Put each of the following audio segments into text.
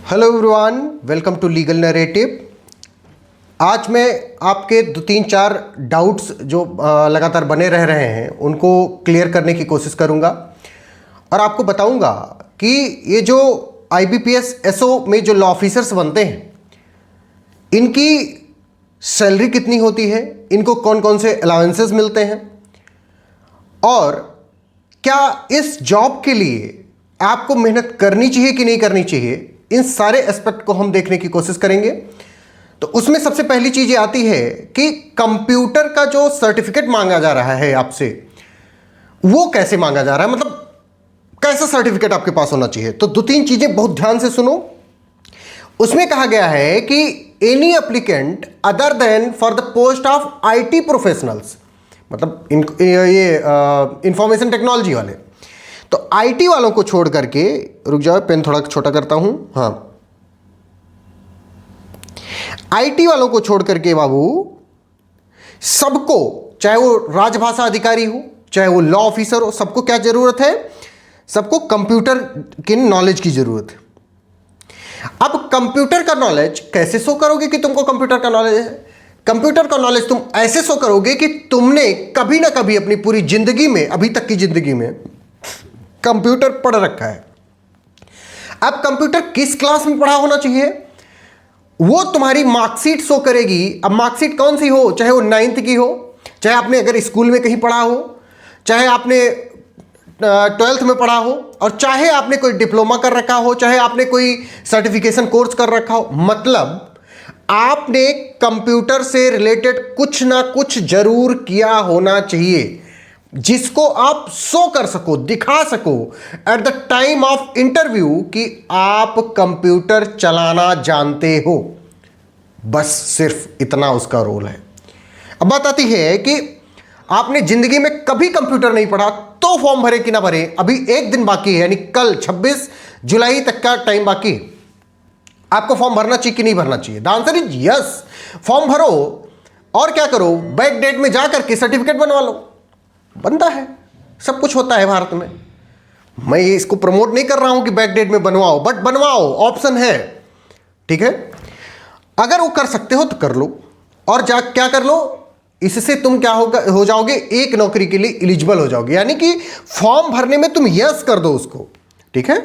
Hello everyone, welcome to legal narrative. आज मैं आपके 2-3-4 डाउट्स जो लगातार बने रह रहे हैं उनको क्लियर करने की कोशिश करूंगा और आपको बताऊंगा कि ये जो IBPS SO में जो लॉ ऑफिसर्स बनते हैं इनकी सैलरी कितनी होती है, इनको कौन कौन से अलाउंसेस मिलते हैं और क्या इस जॉब के लिए आपको मेहनत करनी चाहिए कि नहीं करनी चाहिए, इन सारे एस्पेक्ट को हम देखने की कोशिश करेंगे। तो उसमें सबसे पहली चीज ये आती है कि कंप्यूटर का जो सर्टिफिकेट मांगा जा रहा है आपसे, वो कैसे मांगा जा रहा है, मतलब कैसा सर्टिफिकेट आपके पास होना चाहिए। तो 2-3 चीजें बहुत ध्यान से सुनो। उसमें कहा गया है कि any applicant other than for the post of IT professionals, मतलब ये इंफॉर्मेशन टेक्नोलॉजी वाले, तो IT वालों को छोड़ करके, रुक जाओ पेन थोड़ा छोटा करता हूं, हाँ, IT वालों को छोड़ करके बाबू सबको, चाहे वो राजभाषा अधिकारी हो चाहे वो लॉ ऑफिसर हो, सबको क्या जरूरत है, सबको कंप्यूटर की नॉलेज की जरूरत है। अब कंप्यूटर का नॉलेज कैसे शो करोगे कि तुमको कंप्यूटर का नॉलेज है। कंप्यूटर का नॉलेज तुम ऐसे शो करोगे कि तुमने कभी ना कभी अपनी पूरी जिंदगी में, अभी तक की जिंदगी में कंप्यूटर पढ़ रखा है। अब कंप्यूटर किस क्लास में पढ़ा होना चाहिए वो तुम्हारी मार्कशीट शो करेगी। अब मार्कशीट कौन सी हो, चाहे वो 9th की हो, चाहे आपने अगर स्कूल में कहीं पढ़ा हो, चाहे आपने 12th में पढ़ा हो, और चाहे आपने कोई डिप्लोमा कर रखा हो, चाहे आपने कोई सर्टिफिकेशन कोर्स कर रखा हो, मतलब आपने कंप्यूटर से रिलेटेड कुछ ना कुछ जरूर किया होना चाहिए जिसको आप शो कर सको, दिखा सको at the time of interview कि आप कंप्यूटर चलाना जानते हो। बस सिर्फ इतना उसका रोल है। अब बात आती है कि आपने जिंदगी में कभी कंप्यूटर नहीं पढ़ा तो फॉर्म भरे कि ना भरे। अभी एक दिन बाकी है, यानी कल 26 जुलाई तक का टाइम बाकी। आपको फॉर्म भरना चाहिए कि नहीं भरना चाहिए? The answer is yes. Form भरो और क्या करो, बैक डेट में जाकर के सर्टिफिकेट बनवा लो। बनता है, सब कुछ होता है भारत में। मैं इसको प्रमोट नहीं कर रहा हूं कि बैक डेट में बनवाओ, बट बनवाओ, ऑप्शन है, ठीक है। अगर वो कर सकते हो तो कर लो, और क्या कर लो, इससे तुम क्या हो जाओगे, एक नौकरी के लिए एलिजिबल हो जाओगे। यानी कि फॉर्म भरने में तुम यस कर दो उसको, ठीक है।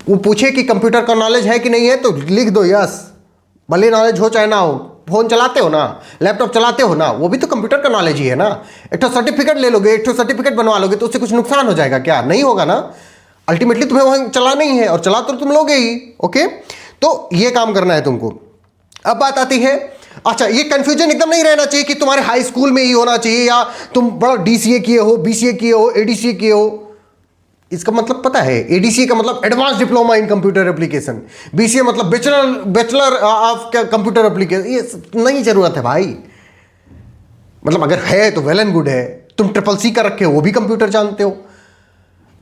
वो पूछे कि कंप्यूटर का नॉलेज है कि नहीं है तो लिख दो यस, भले नॉलेज हो चाहे ना हो। फोन चलाते हो ना, लैपटॉप चलाते हो ना, वो भी तो कंप्यूटर का नॉलेज ही है ना। एक तो सर्टिफिकेट ले लोगे, एक तो सर्टिफिकेट बनवा लोगे तो उससे कुछ नुकसान हो जाएगा क्या? नहीं होगा ना। अल्टीमेटली तुम्हें वहां चलाना ही है और चला तो तुम लोगे ही। ओके, तो ये काम करना है तुमको। अब बात आती है, अच्छा, ये कंफ्यूजन एकदम नहीं रहना चाहिए कि तुम्हारे हाई स्कूल में ही होना चाहिए या तुम बड़ा DCA किए हो, BCA किए हो, ADCA किए हो। इसका मतलब पता है, ADCA का मतलब advance diploma in computer application, BCA मतलब बैचलर ऑफ कंप्यूटर एप्लीकेशन। ये नहीं जरूरत है भाई। मतलब अगर है तो वेल एंड गुड है। तुम CCC कर रखे हो वो भी कंप्यूटर जानते हो।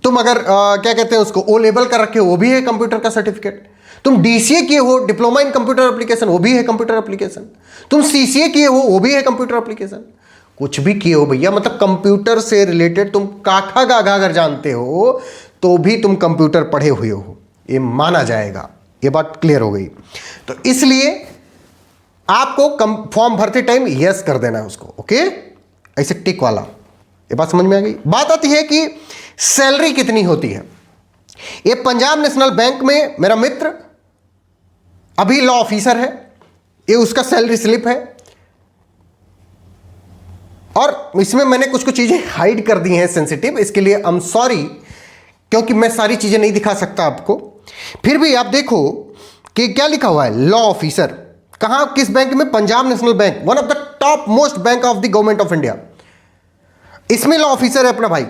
तुम अगर क्या कहते हैं उसको, O लेवल कर रखे हो वो भी है कंप्यूटर का सर्टिफिकेट। तुम DCA किए हो, डिप्लोमा इन कंप्यूटर एप्लीकेशन, वो भी है कंप्यूटर एप्लीकेशन। तुम CCA किए हो वो भी है कंप्यूटर एप्लीकेशन। कुछ भी किए हो भैया, मतलब कंप्यूटर से रिलेटेड तुम काखा गाघा अगर जानते हो तो भी तुम कंप्यूटर पढ़े हुए हो, ये माना जाएगा। ये बात क्लियर हो गई। तो इसलिए आपको फॉर्म भरते टाइम यस कर देना है उसको, ओके, ऐसे टिक वाला। ये बात समझ में आ गई। बात आती है कि सैलरी कितनी होती है। ये पंजाब नेशनल बैंक में मेरा मित्र अभी लॉ ऑफिसर है, ये उसका सैलरी स्लिप है, और इसमें मैंने कुछ कुछ चीजें हाइड कर दी हैं सेंसिटिव, इसके लिए आई एम सॉरी, क्योंकि मैं सारी चीजें नहीं दिखा सकता आपको। फिर भी आप देखो कि क्या लिखा हुआ है, लॉ ऑफिसर। कहां, किस बैंक में? Punjab national bank, one of the top most bank of the government of India. इसमें लॉ ऑफिसर है अपना भाई।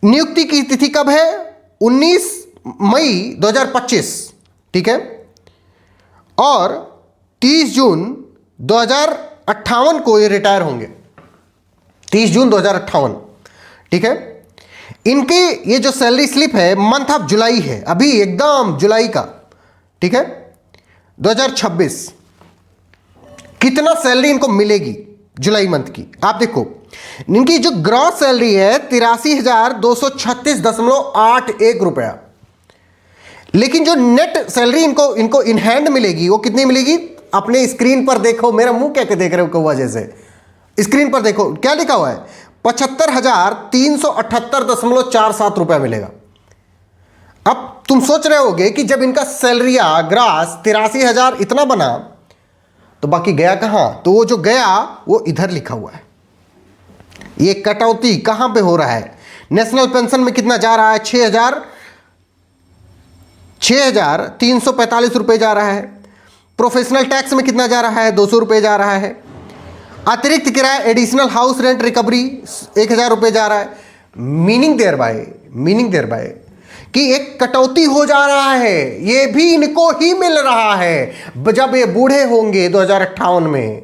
नियुक्ति की तिथि कब है? 19 मई 2025, ठीक है, और 30 जून 2058 को ये रिटायर होंगे। 30 जून 2058, ठीक है। इनकी ये जो सैलरी स्लिप है मंथ ऑफ जुलाई है, अभी एकदम जुलाई का, ठीक है, 2026। कितना सैलरी इनको मिलेगी जुलाई मंथ की, आप देखो। इनकी जो ग्रॉस सैलरी है 83,236.81 रुपया। लेकिन जो नेट सैलरी इनको इनको इन हैंड मिलेगी वो कितनी मिलेगी? अपने स्क्रीन पर देखो, मेरा मुंह क्या देख रहे हो कौवा जैसे, स्क्रीन पर देखो क्या लिखा हुआ है, 75,378.47 रुपया मिलेगा। अब तुम सोच रहे होगे कि जब इनका सैलरिया ग्रास 83,000 इतना बना तो बाकी गया कहां? तो वो जो गया वो इधर लिखा हुआ है। ये कटौती कहां पे हो रहा है? नेशनल पेंशन में कितना जा रहा है? 6,345 रुपये जा रहा है। प्रोफेशनल टैक्स में कितना जा रहा है? 200 रुपये जा रहा है। अतिरिक्त किराया एडिशनल हाउस रेंट रिकवरी 1,000 रुपये जा रहा है। मीनिंग देयर बाय कि एक कटौती हो जा रहा है, ये भी इनको ही मिल रहा है। जब ये बूढ़े होंगे 2058 में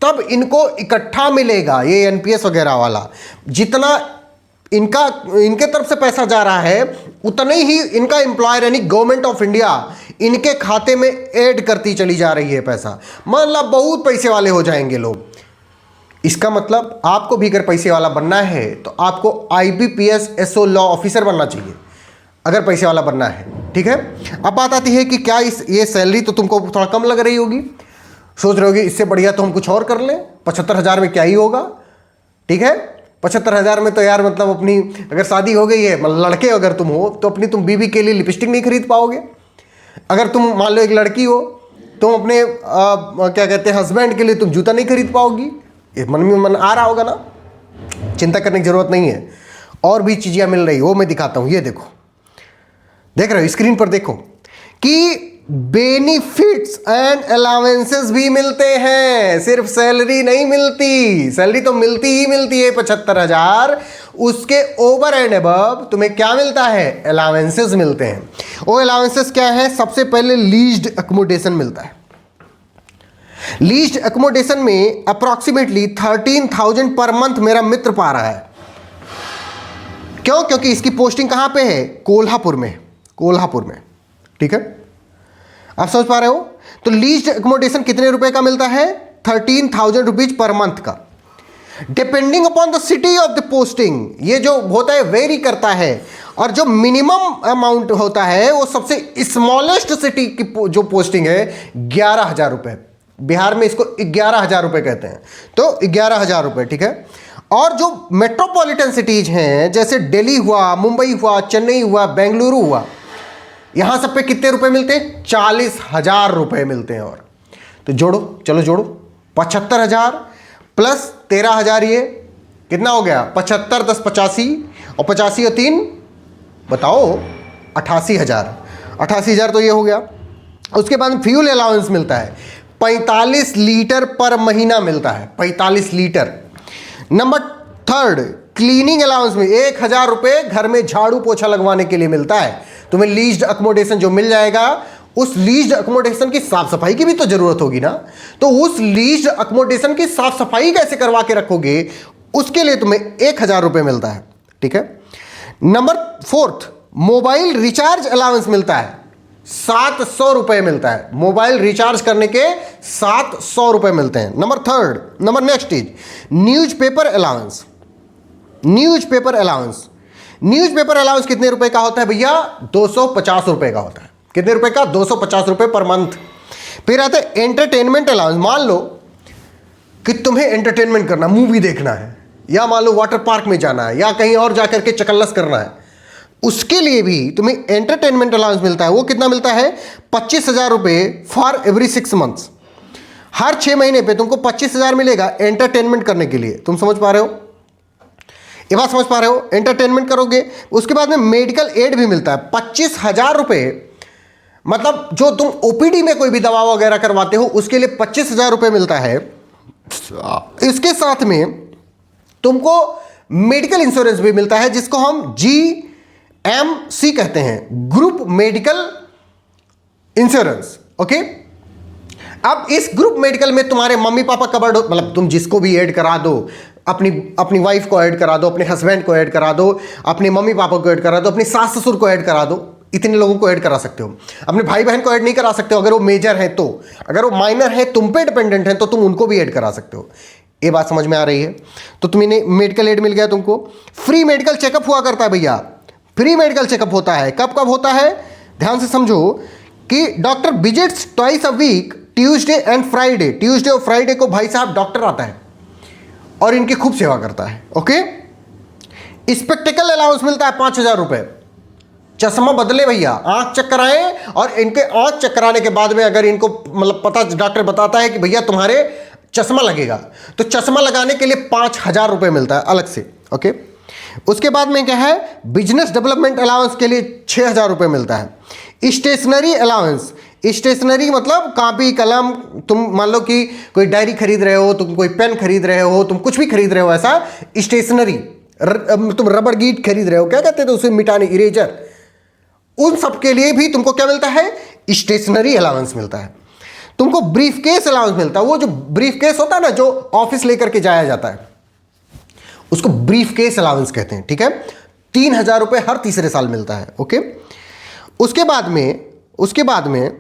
तब इनको इकट्ठा मिलेगा ये एनपीएस वगैरह वाला। जितना इनके तरफ से पैसा जा रहा है उतना ही इनका एम्प्लॉयर यानी गवर्नमेंट ऑफ इंडिया इनके खाते में ऐड करती चली जा रही है पैसा। मतलब बहुत पैसे वाले हो जाएंगे लोग। इसका मतलब आपको भी अगर पैसे वाला बनना है तो आपको आईबीपीएस एसओ लॉ ऑफिसर बनना चाहिए अगर पैसे वाला बनना है। ठीक है, अब बात आती है कि क्या ये सैलरी तो तुमको थोड़ा कम लग रही होगी, सोच रहे होगी इससे बढ़िया तो हम कुछ और कर लें, 75,000 में क्या ही होगा। ठीक है, 75,000 में तो यार मतलब अपनी अगर शादी हो गई है, मतलब लड़के अगर तुम हो तो अपनी तुम बीवी के लिए लिपस्टिक नहीं खरीद पाओगे। अगर तुम मान लो एक लड़की हो तुम अपने क्या कहते हैं हस्बैंड के लिए तुम जूता नहीं खरीद पाओगी। ये मन में मन आ रहा होगा ना, चिंता करने की जरूरत नहीं है। और भी चीजें मिल रही वो मैं दिखाता हूं। ये देखो, देख रहे हो स्क्रीन पर देखो कि बेनिफिट्स एंड अलाउंसेस भी मिलते हैं, सिर्फ सैलरी नहीं मिलती। सैलरी तो मिलती ही मिलती है 75,000, उसके ओवर एंड अबव तुम्हें क्या मिलता है? अलाउंसेस मिलते हैं। वो अलाउंसेस क्या है? सबसे पहले लीज्ड अकोमोडेशन मिलता है। लीज्ड अकोमोडेशन में अप्रॉक्सीमेटली 13,000 पर मंथ मेरा मित्र पा रहा है। क्यों? क्योंकि इसकी पोस्टिंग कहां पे है? कोल्हापुर में। ठीक है, आप समझ पा रहे हो? तो लीज्ड अकोमोडेशन कितने रुपए का मिलता है? 13,000 रुपीज पर मंथ का। Depending upon the city of the posting, ये जो होता है वेरी करता है। और जो मिनिमम अमाउंट होता है वो सबसे स्मॉलेस्ट सिटी की जो पोस्टिंग है 11,000 रुपए। बिहार में इसको 11,000 रुपए कहते हैं, तो 11,000 रुपए। ठीक है, और जो मेट्रोपॉलिटन सिटीज हैं जैसे दिल्ली हुआ, मुंबई हुआ, चेन्नई हुआ, बेंगलुरु हुआ, यहां सब पे कितने रुपए मिलते हैं? 40,000 रुपए मिलते हैं। और तो चलो जोड़ो 75,000 प्लस 13,000, ये कितना हो गया? 75 10 85 और 85 और 3 बताओ 88,000। 88,000 तो ये हो गया। उसके बाद फ्यूल अलाउंस मिलता है 45 लीटर पर महीना मिलता है, 45 लीटर। नंबर 3 क्लीनिंग अलाउंस में 1,000 रुपए घर में झाड़ू पोछा लगवाने के लिए मिलता है। तुम्हें लीज्ड अकोमोडेशन जो मिल जाएगा, उस लीज्ड अकोमोडेशन की साफ सफाई की भी तो जरूरत होगी ना, तो उस लीज्ड अकोमोडेशन की साफ सफाई कैसे करवा के रखोगे, उसके लिए तुम्हें 1,000 रुपए मिलता है। ठीक है, नंबर 4 मोबाइल रिचार्ज अलाउंस मिलता है, 700 रुपए मिलता है। मोबाइल रिचार्ज करने के 700 रुपए मिलते हैं। Number next is newspaper allowance. Newspaper allowance कितने रुपए का होता है भैया? 250 रुपए का होता है। कितने रुपए का? 250 रुपए पर मंथ। फिर आता है एंटरटेनमेंट अलाउंस। मान लो कि तुम्हें एंटरटेनमेंट करना, मूवी देखना है, या मान लो वाटर पार्क में जाना है, या कहीं और जाकर के चकल्लस करना है, उसके लिए भी तुम्हें एंटरटेनमेंट अलाउंस मिलता है। वो कितना मिलता है? 25,000 रुपए फॉर एवरी 6 मंथ्स। हर 6 महीने पे तुमको 25,000 मिलेगा एंटरटेनमेंट करने के लिए। तुम समझ पा रहे हो? ये बात समझ पा रहे हो? एंटरटेनमेंट करोगे। उसके बाद में मेडिकल एड भी मिलता है 25,000 रुपए। मतलब जो तुम ओपीडी में कोई भी दवा वगैरह करवाते हो उसके लिए 25,000 रुपए मिलता है। इसके साथ में तुमको मेडिकल इंश्योरेंस भी मिलता है, जिसको हम GMC कहते हैं, ग्रुप मेडिकल इंश्योरेंस। ओके, अब इस ग्रुप मेडिकल में तुम्हारे मम्मी पापा कवर्ड, मतलब तुम जिसको भी ऐड करा दो, अपनी वाइफ को ऐड करा दो, अपने हस्बैंड को ऐड करा दो, अपने मम्मी पापा को ऐड करा दो, अपने सास ससुर को ऐड करा दो। इतने लोगों को ऐड करा सकते हो। अपने भाई बहन को ऐड नहीं करा सकते हो अगर वो मेजर है तो। अगर वो माइनर है, तुम पे डिपेंडेंट है, तो तुम उनको भी ऐड करा सकते हो। ये बात समझ में आ रही है? तो तुम्हें मेडिकल एड मिल गया तुमको। फ्री मेडिकल चेकअप हुआ करता है भैया। फ्री मेडिकल चेकअप होता है। कब कब होता है? ध्यान से समझो कि doctor visits twice a week, Tuesday and Friday. Tuesday और फ्राइडे को भाई साहब डॉक्टर आता है और इनकी खूब सेवा करता है। ओके, स्पेक्टिकल अलाउंस मिलता है 5,000 रुपये। चश्मा बदले भैया, आंख चेक कराएं, और इनके आंख चेक कराने के बाद में अगर इनको मतलब पता, डॉक्टर बताता है कि भैया तुम्हारे चश्मा लगेगा, तो चश्मा लगाने के लिए 5,000 रुपये मिलता है अलग से। ओके, उसके बाद में क्या है, बिजनेस डेवलपमेंट अलाउंस के लिए 6,000 रुपये मिलता है। स्टेशनरी अलाउंस, स्टेशनरी मतलब कापी कलम, तुम मान लो कि कोई डायरी खरीद रहे हो, तुम कोई पेन खरीद रहे हो, तुम कुछ भी खरीद रहे हो ऐसा स्टेशनरी, तुम रबड़ गीट खरीद रहे हो, क्या कहते थे उसे मिटाने, इरेजर, उन सब के लिए भी तुमको क्या मिलता है, स्टेशनरी अलाउंस मिलता है। तुमको ब्रीफ केस अलाउंस मिलता है, वो जो ब्रीफ केस होता है ना जो ऑफिस लेकर के जाया जाता है, उसको ब्रीफ केस अलाउंस कहते हैं। ठीक है, 3,000 रुपये हर तीसरे साल मिलता है। ओके, उसके बाद में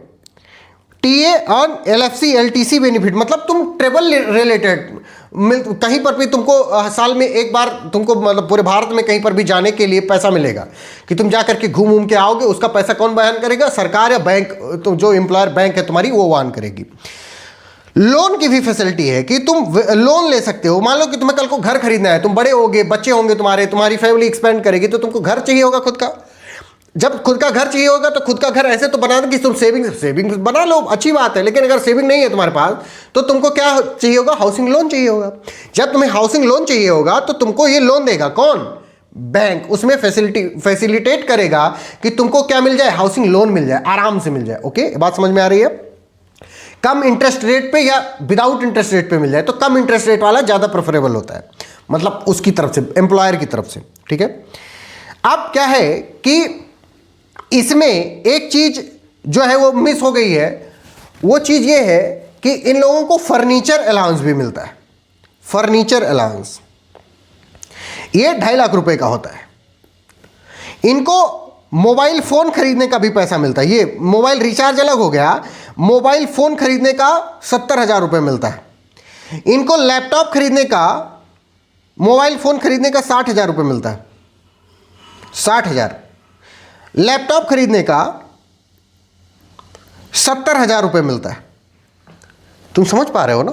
TA on LFC LTC benefit, मतलब तुम ट्रेवल रिलेटेड कहीं पर भी तुमको साल में एक बार तुमको मतलब पूरे भारत में कहीं पर भी जाने के लिए पैसा मिलेगा कि तुम जा करके घूम के आओगे, उसका पैसा कौन वहन करेगा, सरकार या बैंक, तो जो एम्प्लॉयर बैंक है तुम्हारी वो वहन करेगी। लोन की भी फैसिलिटी है कि तुम लोन ले सकते हो। मान लो कि तुम्हें कल को घर खरीदना है, तुम बड़े होगे, बच्चे होंगे तुम्हारी फैमिली एक्सपेंड करेगी, तो तुमको घर चाहिए होगा खुद का। जब खुद का घर चाहिए होगा तो खुद का घर ऐसे तो बना दो कि तुम सेविंग बना लो, अच्छी बात है, लेकिन अगर सेविंग नहीं है तुम्हारे पास तो तुमको क्या चाहिए होगा, हाउसिंग लोन चाहिए होगा। जब तुम्हें हाउसिंग लोन चाहिए होगा तो तुमको ये लोन देगा कौन, बैंक, उसमें फैसिलिटेट करेगा कि तुमको क्या मिल जाए, हाउसिंग लोन मिल जाए, आराम से मिल जाए। ओके, बात समझ में आ रही है। कम इंटरेस्ट रेट पे या विदाउट इंटरेस्ट रेट पे मिल जाए, तो कम इंटरेस्ट रेट वाला ज़्यादा प्रेफरेबल होता है, मतलब उसकी तरफ से, एम्प्लॉयर की तरफ से। ठीक है, अब क्या है कि इसमें एक चीज जो है वो मिस हो गई है, वो चीज ये है कि इन लोगों को फर्नीचर अलाउंस भी मिलता है। फर्नीचर अलाउंस ये 2.5 लाख रुपए का होता है। इनको मोबाइल फोन खरीदने का भी पैसा मिलता है, ये मोबाइल रिचार्ज अलग हो गया, मोबाइल फोन खरीदने का 70,000 रुपये मिलता है। इनको लैपटॉप खरीदने का, मोबाइल फोन खरीदने का 60,000 रुपये मिलता है, 60,000। लैपटॉप खरीदने का 70,000 रुपये मिलता है। तुम समझ पा रहे हो ना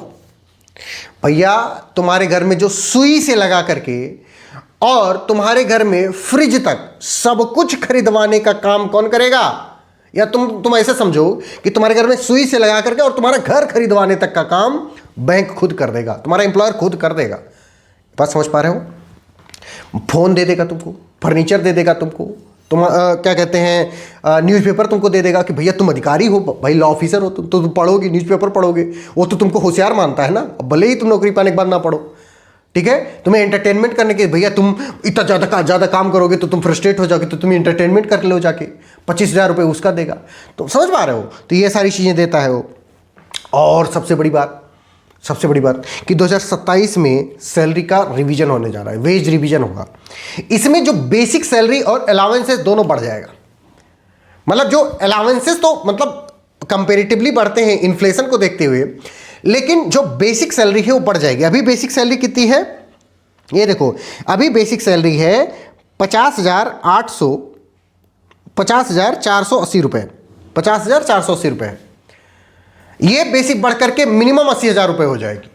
भैया, तुम्हारे घर में जो सुई से लगा करके और तुम्हारे घर में फ्रिज तक सब कुछ खरीदवाने का काम कौन करेगा, या तुम ऐसे समझो कि तुम्हारे घर में सुई से लगा करके और तुम्हारा घर खरीदवाने तक का काम बैंक खुद कर देगा, तुम्हारा एम्प्लॉयर खुद कर देगा। बात समझ पा रहे हो। फोन दे देगा तुमको, फर्नीचर दे देगा तुमको, तुम क्या कहते हैं, न्यूज़पेपर तुमको दे देगा कि भैया तुम अधिकारी हो भाई, लॉ ऑफिसर हो तुम, तो तुम पढ़ोगे, न्यूज़पेपर पढ़ोगे, वो तो तुमको होशियार मानता है ना, भले ही तुम नौकरी पाने के बाद ना पढ़ो। ठीक है, तुम्हें एंटरटेनमेंट करने के, भैया तुम इतना ज़्यादा काम करोगे तो तुम फ्रस्ट्रेट हो जाओगे, तो तुम एंटरटेनमेंट कर लो जाके, 25,000 रुपये उसका देगा। तो समझ पा रहे हो, तो ये सारी चीज़ें देता है वो। और सबसे बड़ी बात कि 2027 में सैलरी का रिवीजन होने जा रहा है, वेज रिवीजन होगा। इसमें जो बेसिक सैलरी और अलाउंसेस दोनों बढ़ जाएगा। मतलब जो अलाउंसेस तो मतलब कंपेरेटिवली बढ़ते हैं इन्फ्लेशन को देखते हुए, लेकिन जो बेसिक सैलरी है वो बढ़ जाएगी। अभी बेसिक सैलरी कितनी है, ये देखो, अभी बेसिक सैलरी है 50,480 रुपये, 50,480 रुपये। ये बेसिक बढ़ करके मिनिमम 80,000 रुपये हो जाएगी।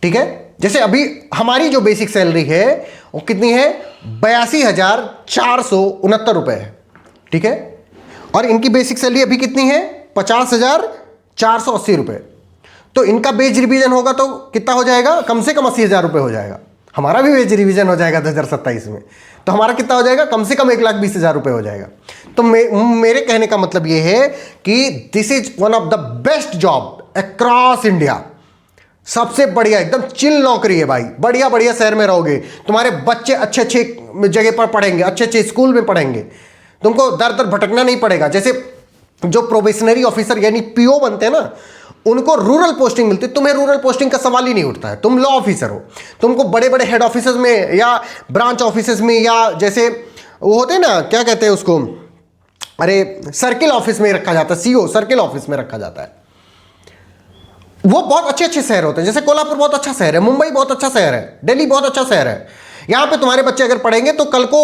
ठीक है, जैसे अभी हमारी जो बेसिक सैलरी है वो कितनी है, 82,469 रुपये है। ठीक है, और इनकी बेसिक सैलरी अभी कितनी है, 50,480 रुपये। तो इनका वेज रिवीजन होगा तो कितना हो जाएगा, कम से कम 80,000 रुपये हो जाएगा। हमारा भी वेज रिवीजन हो जाएगा 2027 में, तो हमारा कितना हो जाएगा, कम से कम 1,20,000 रुपये हो जाएगा। तो मेरे कहने का मतलब ये है कि this is one of the best job across India. सबसे बढ़िया, एकदम चिल नौकरी है भाई, बढ़िया बढ़िया शहर में रहोगे, तुम्हारे बच्चे अच्छे अच्छे जगह पर पढ़ेंगे, अच्छे अच्छे स्कूल में पढ़ेंगे, तुमको दर दर भटकना नहीं पड़ेगा। जैसे जो प्रोबेशनरी ऑफिसर यानी पीओ बनते हैं ना, उनको रूरल पोस्टिंग मिलती है, तुम्हें रूरल पोस्टिंग का सवाल ही नहीं उठता है, तुम लॉ ऑफिसर हो, तुमको बड़े बड़े हेड ऑफिसर्स में या ब्रांच ऑफिसर्स में, या जैसे वो होते हैं ना, क्या कहते हैं उसको, अरे सर्किल ऑफिस में रखा जाता है, सीओ सर्किल ऑफिस में रखा जाता है। वो बहुत अच्छे अच्छे शहर होते हैं, जैसे कोल्हापुर बहुत अच्छा शहर है, मुंबई बहुत अच्छा शहर है, दिल्ली बहुत अच्छा शहर है, यहां पे तुम्हारे बच्चे अगर पढ़ेंगे तो कल को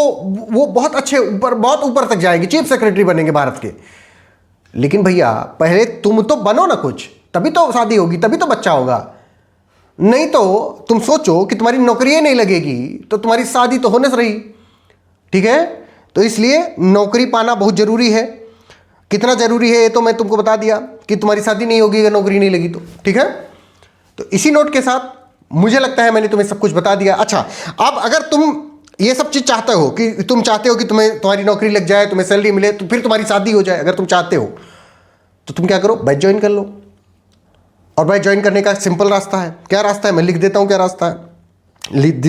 वो बहुत अच्छे ऊपर, बहुत ऊपर तक जाएंगे, चीफ सेक्रेटरी बनेंगे भारत के। लेकिन भैया पहले तुम तो बनो ना कुछ, तभी तो शादी होगी, तभी तो बच्चा होगा। नहीं तो तुम सोचो कि तुम्हारी नौकरी नहीं लगेगी तो तुम्हारी शादी तो होने से रही। ठीक है, तो इसलिए नौकरी पाना बहुत जरूरी है। कितना जरूरी है ये तो मैं तुमको बता दिया कि तुम्हारी शादी नहीं होगी अगर नौकरी नहीं लगी तो। ठीक है, तो इसी नोट के साथ मुझे लगता है मैंने तुम्हें सब कुछ बता दिया। अच्छा, अब अगर तुम ये सब चीज चाहते हो कि तुम चाहते हो कि तुम्हारी नौकरी लग जाए, तुम्हें सैलरी मिले, तो फिर तुम्हारी शादी हो जाए, अगर तुम चाहते हो तो तुम क्या करो, बैच ज्वाइन कर लो। और बैच ज्वाइन करने का सिंपल रास्ता है। क्या रास्ता है, मैं लिख देता हूं क्या रास्ता है।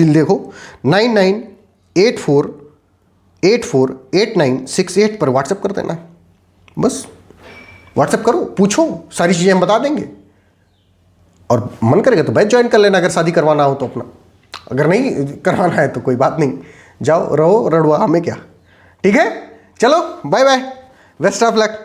देखो 9984848968 पर व्हाट्सएप कर देना। बस व्हाट्सएप करो, पूछो, सारी चीज़ें हम बता देंगे। और मन करेगा तो बैच ज्वाइन कर लेना अगर शादी करवाना हो तो अपना। अगर नहीं करवाना है तो कोई बात नहीं, जाओ रहो रड़ुआ, हमें क्या। ठीक है, चलो bye bye, best of luck.